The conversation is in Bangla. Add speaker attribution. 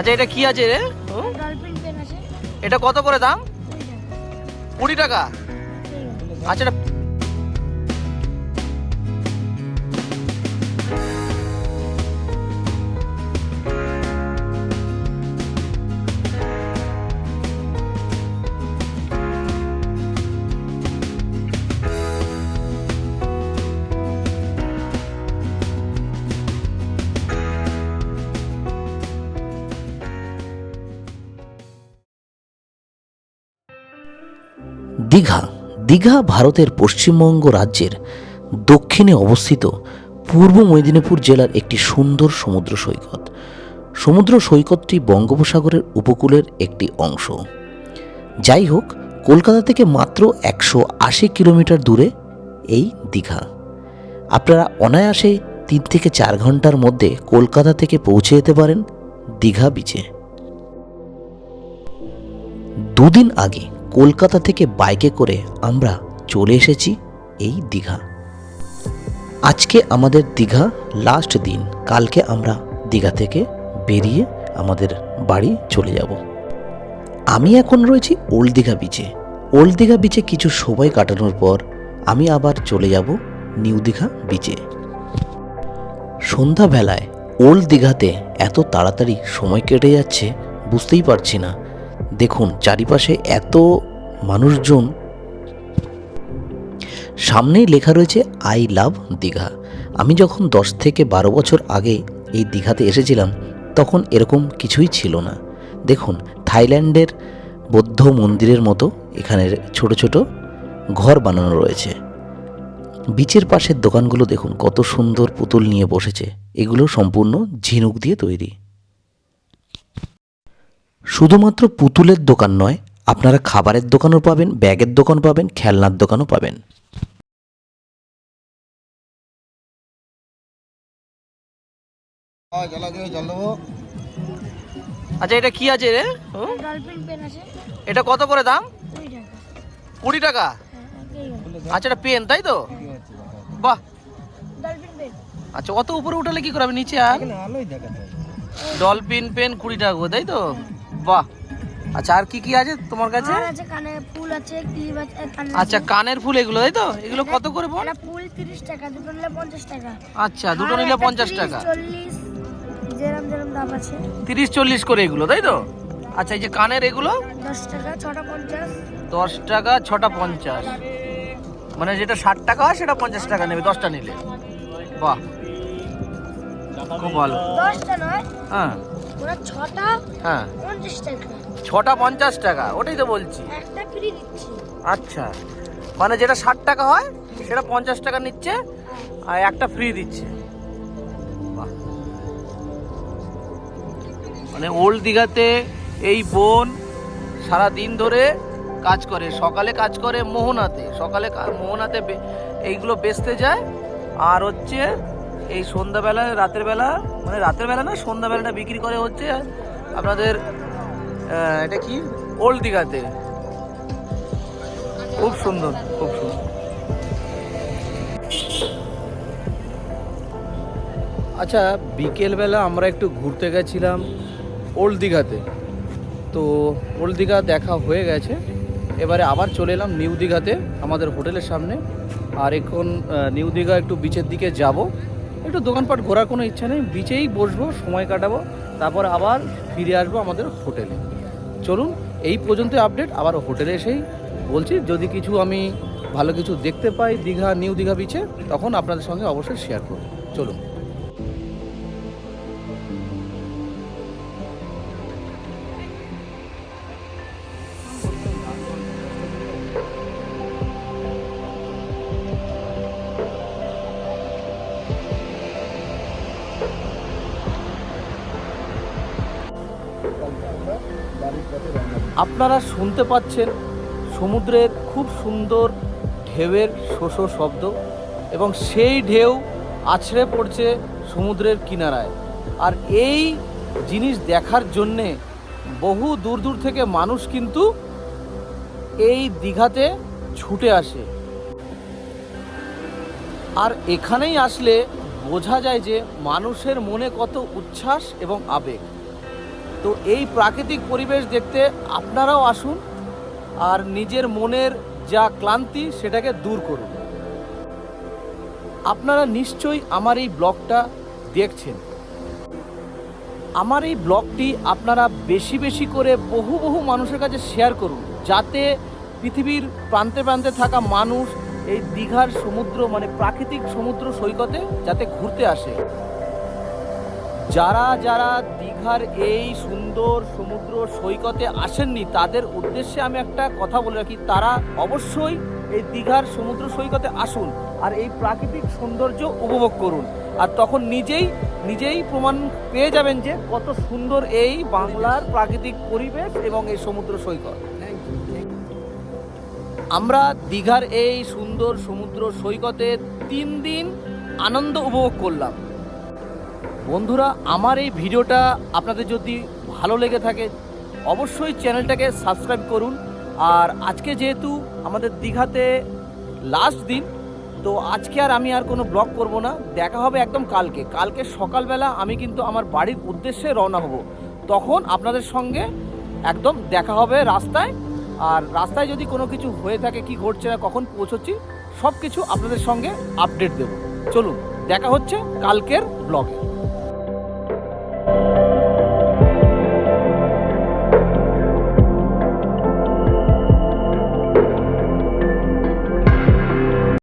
Speaker 1: আচ্ছা, এটা কি আছে রে?
Speaker 2: ডলফিন পেন আছে।
Speaker 1: এটা কত করে দাম? 20 টাকা। আচ্ছা, এটা
Speaker 3: দীঘা। দীঘা ভারতের পশ্চিমবঙ্গ রাজ্যের দক্ষিণে অবস্থিত পূর্ব মেদিনীপুর জেলার একটি সুন্দর সমুদ্র সৈকত। সমুদ্র সৈকতটি বঙ্গোপসাগরের উপকূলের একটি অংশ। যাই হোক, কলকাতা থেকে মাত্র 180 কিলোমিটার দূরে এই দীঘা। আপনারা অনায়াসে 3 থেকে 4 ঘন্টার মধ্যে কলকাতা থেকে পৌঁছে যেতে পারেন দীঘা বিচে। দুদিন আগে কলকাতা থেকে বাইকে করে আমরা চলে এসেছি এই দীঘা। আজকে আমাদের দীঘা লাস্ট দিন। কালকে আমরা দীঘা থেকে বেরিয়ে আমাদের বাড়ি চলে যাব। আমি এখন রয়েছি ওল্ড দীঘা বিচে। ওল্ড দীঘা বিচে কিছু সময় কাটানোর পর আমি আবার চলে যাব নিউ দীঘা বিচে। সন্ধ্যাবেলায় ওল্ড দীঘাতে এত তাড়াতাড়ি সময় কেটে যাচ্ছে বুঝতেই পারছি না। দেখুন চারিপাশে এত মানুষজন। সামনেই লেখা রয়েছে আই লাভ দীঘা। আমি যখন 10 থেকে 12 বছর আগে এই দীঘাতে এসেছিলাম তখন এরকম কিছুই ছিল না। দেখুন থাইল্যান্ডের বৌদ্ধ মন্দিরের মতো এখানে ছোট ছোট ঘর বানানো রয়েছে। বিচের পাশের দোকানগুলো দেখুন কত সুন্দর পুতুল নিয়ে বসেছে। এগুলো সম্পূর্ণ ঝিনুক দিয়ে তৈরি। শুধুমাত্র পুতুলের দোকান নয়, আপনারা খাবারের দোকানও পাবেন, ব্যাগের দোকান পাবেন, খেলনার দোকানও পাবেন।
Speaker 1: আচ্ছা, এটা কি আছে রে?
Speaker 2: ডলফিন পেন আছে।
Speaker 1: এটা কত করে দাম?
Speaker 2: 20
Speaker 1: 20
Speaker 2: টাকা।
Speaker 1: টাকা।
Speaker 2: হ্যাঁ,
Speaker 1: আচ্ছা, এটা পেন তাই তো? বাহ।
Speaker 2: Dolphin pen.
Speaker 1: আচ্ছা, অত উপরে উঠালে কি করবে? নিচে আর ডলফিন পেন 20 টাকা করে, তাই তো? বাহ। আচ্ছা, আর কি কি আছে তোমার কাছে?
Speaker 2: আর আছে কানের ফুল আছে, ক্লিপ আছে,
Speaker 1: আচ্ছা, কানের ফুল এগুলো তাই তো? এগুলো কত করে বল?
Speaker 2: এটা ফুল 30 টাকা, দুটো নিলে 50 টাকা।
Speaker 1: আচ্ছা, দুটো নিলে 50 টাকা।
Speaker 2: 40 যেরম যেরম দাম আছে।
Speaker 1: 30-40 করে এগুলো তাই তো? আচ্ছা, এই যে কানের এগুলো
Speaker 2: 10 টাকা, 6টা 50।
Speaker 1: 10 টাকা, 6টা 50। মানে যেটা 60 টাকা হয় সেটা 50 টাকা নেবে 10টা নিলে। বাহ, খুব ভালো।
Speaker 2: 10টা নয়,
Speaker 1: হ্যাঁ
Speaker 2: ওরা 6টা
Speaker 1: হ্যাঁ,
Speaker 2: 50 টাকা।
Speaker 1: 6টা 50 টাকা, ওটাই তো বলছি।
Speaker 2: একটা ফ্রি দিচ্ছি।
Speaker 1: আচ্ছা, মানে যেটা 60 টাকা হয় সেটা 50 টাকা নিচ্ছে আর একটা ফ্রি দিচ্ছে। বাহ। মানে ওল্ড দীঘাতে এই বোন সারা দিন ধরে কাজ করে। সকালে কাজ করে মোহনাতে, মোহনাতে এইগুলো বেচতে যায়। আর হচ্ছে এই সন্ধ্যাবেলা, রাতের বেলা, মানে রাতের বেলা না, সন্ধ্যাবেলাটা বিক্রি করে হচ্ছে আপনাদের এটা কি ওল্ড দীঘাতে। খুব সুন্দর, খুব সুন্দর। আচ্ছা, বিকেলবেলা আমরা একটু ঘুরতে গেছিলাম ওল্ড দীঘাতে। তো ওল্ড দীঘা দেখা হয়ে গেছে, এবারে আবার চলে এলাম নিউ দীঘাতে আমাদের হোটেলের সামনে। আর এখন নিউ দীঘা একটু বিচের দিকে যাব। একটু দোকানপাট ঘোরার কোনো ইচ্ছা নেই, বিচেই বসবো, সময় কাটাবো, তারপর আবার ফিরে আসবো আমাদের হোটেলে। চলুন, এই পর্যন্ত আপডেট। আবার হোটেলে এসেই বলছি, যদি কিছু আমি ভালো কিছু দেখতে পাই দীঘা, নিউ দীঘা বিচে, তখন আপনাদের সঙ্গে অবশ্যই শেয়ার করব। চলুন। আপনারা শুনতে পাচ্ছেন সমুদ্রের খুব সুন্দর ঢেউয়ের শোষো শব্দ, এবং সেই ঢেউ আছড়ে পড়ছে সমুদ্রের কিনারায়। আর এই জিনিস দেখার জন্যে বহু দূর দূর থেকে মানুষ কিন্তু এই দীঘাতে ছুটে আসে। আর এখানেই আসলে বোঝা যায় যে মানুষের মনে কত উচ্ছ্বাস এবং আবেগ। তো এই প্রাকৃতিক পরিবেশ দেখতে আপনারাও আসুন আর নিজের মনের যা ক্লান্তি সেটাকে দূর করুন। আপনারা নিশ্চয়ই আমার এই ব্লগটা দেখছেন। আমার এই ব্লগটি আপনারা বেশি বেশি করে বহু বহু মানুষের কাছে শেয়ার করুন, যাতে পৃথিবীর প্রান্তে প্রান্তে থাকা মানুষ এই দীঘার সমুদ্র মানে প্রাকৃতিক সমুদ্র সৈকতে যাতে ঘুরতে আসে। যারা যারা দীঘার এই সুন্দর সমুদ্র সৈকতে আসেননি তাদের উদ্দেশ্যে আমি একটা কথা বলে রাখি, তারা অবশ্যই এই দীঘার সমুদ্র সৈকতে আসুন আর এই প্রাকৃতিক সৌন্দর্য উপভোগ করুন। আর তখন নিজেই প্রমাণ পেয়ে যাবেন যে কত সুন্দর এই বাংলার প্রাকৃতিক পরিবেশ এবং এই সমুদ্র সৈকত। আমরা দীঘার এই সুন্দর সমুদ্র সৈকতে 3 দিন আনন্দ উপভোগ করলাম। বন্ধুরা, আমার এই ভিডিওটা আপনাদের যদি ভালো লেগে থাকে অবশ্যই চ্যানেলটাকে সাবস্ক্রাইব করুন। আর আজকে যেহেতু আমাদের দীঘাতে লাস্ট দিন, তো আজকে আমি আর কোনো ব্লগ করব না। দেখা হবে একদম কালকে সকালবেলা আমি কিন্তু আমার বাড়ির উদ্দেশ্যে রওনা হব। তখন আপনাদের সঙ্গে একদম দেখা হবে রাস্তায়। আর রাস্তায় যদি কোনো কিছু হয়ে থাকে, কি ঘটছে না, কখন পৌঁছচ্ছি, সব কিছু আপনাদের সঙ্গে আপডেট দেব। চলুন, দেখা হচ্ছে কালকের ব্লগে।